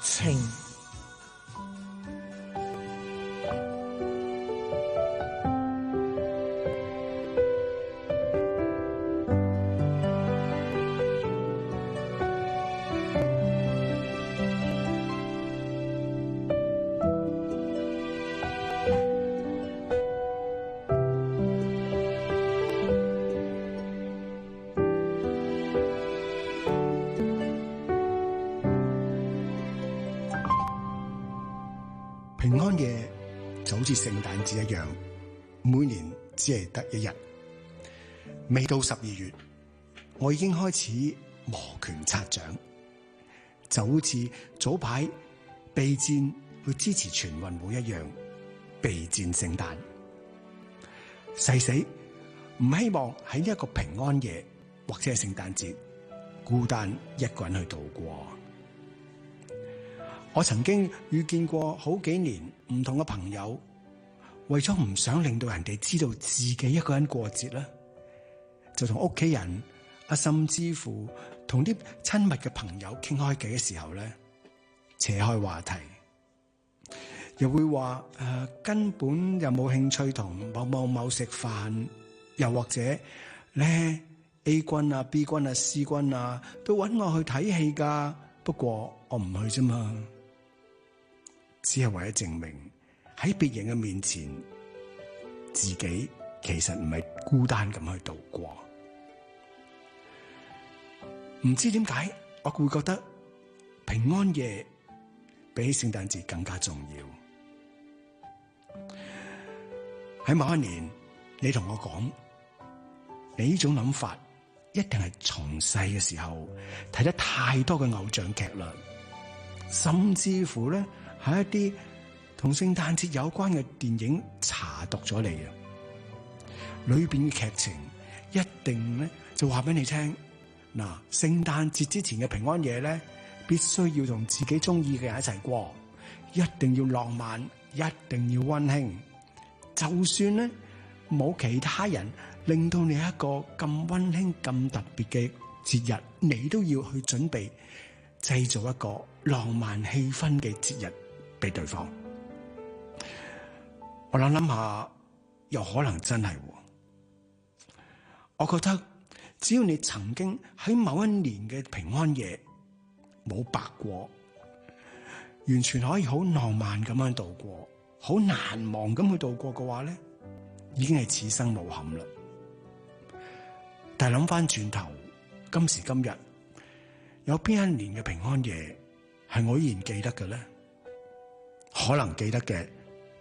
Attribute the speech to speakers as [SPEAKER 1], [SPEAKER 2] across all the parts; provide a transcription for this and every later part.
[SPEAKER 1] 情。
[SPEAKER 2] 平安夜就好似聖誕節一樣，每年只係得一日。未到12月，我已經開始摩拳擦掌，就好似早排備戰去支持全運會一樣，備戰聖誕。誓死唔希望喺呢一個平安夜或者係聖誕節孤單一個人去度過。我曾經遇見過好幾年唔同嘅朋友，為咗唔想令到人哋知道自己一個人過節啦，就同屋企人甚至乎同啲親密嘅朋友傾開偈嘅時候咧，扯開話題，又會話根本又冇興趣同某食飯，又或者咧 A 君啊 B 君啊 C 君啊都搵我去睇戲噶，不過我唔去啫嘛。只係為咗證明喺別人嘅面前，自己其實唔係孤單咁去度過。唔知點解我會覺得平安夜比起聖誕節更加重要。喺某一年，你同我講，你呢種諗法一定係從細嘅時候睇得太多嘅偶像劇啦，甚至乎咧，係一啲同聖誕節有關嘅電影查讀咗你啊，裏邊嘅劇情一定咧就話俾你聽，嗱，聖誕節之前嘅平安夜咧，必須要同自己中意嘅人一齊過，一定要浪漫，一定要溫馨，就算咧冇其他人令到你一個咁溫馨咁特別嘅節日，你都要去準備製造一個浪漫氣氛嘅節日俾對方。我諗下，又可能真係。我覺得只要你曾經喺某一年嘅平安夜冇白過，完全可以好浪漫咁樣度過，好難忘咁去度過嘅話咧，已經係此生無憾啦。但係諗翻轉頭，今時今日有邊一年嘅平安夜係我依然記得嘅咧？可能記得嘅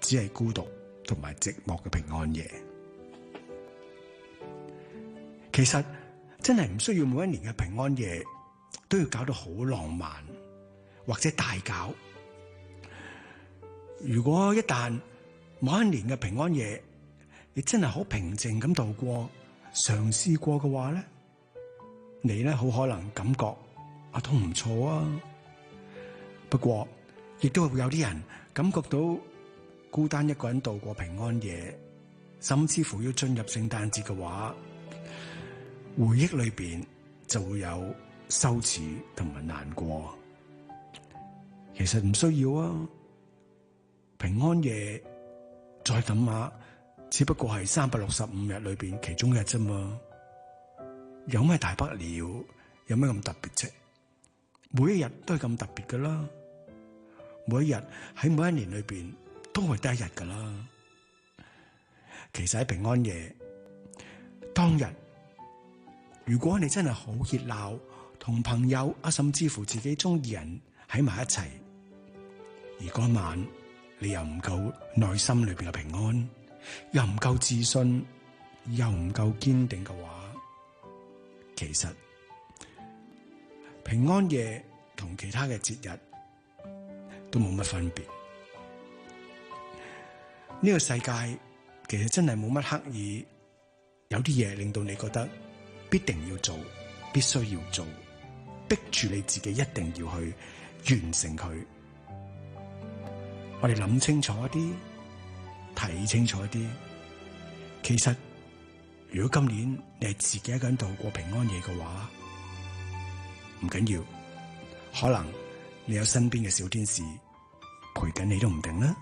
[SPEAKER 2] 只係孤獨同埋寂寞嘅平安夜。其實真係唔需要每一年嘅平安夜都要搞到好浪漫或者大搞。如果一旦某一年嘅平安夜你真係好平靜咁度過，嘗試過嘅話咧，你咧好可能感覺都唔錯啊。不過亦都會有啲人感覺到孤單一個人度過平安夜，甚至乎要進入聖誕節嘅話，回憶裏邊就會有羞恥同埋難過。其實唔需要啊，平安夜再諗下，只不過係365日裏邊其中一日啫嘛，有咩大不了？有咩咁特別啫？每一日都係咁特別噶啦，每一日喺每一年裏邊都係得一日噶啦。其實喺平安夜當日，如果你真係好熱鬧，同朋友甚至乎自己中意人喺埋一齊，而嗰晚你又唔夠內心裏邊嘅平安，又唔夠自信，又唔夠堅定嘅話，其實平安夜同其他嘅節日都冇乜分別。呢個世界其實真係冇乜刻意，有啲嘢令到你覺得必定要做，必須要做，逼住你自己一定要去完成佢。我哋諗清楚一啲，睇清楚一啲。其實如果今年你係自己一個人度過平安夜嘅話，唔緊要，可能你有身邊嘅小天使陪緊你都唔定啦。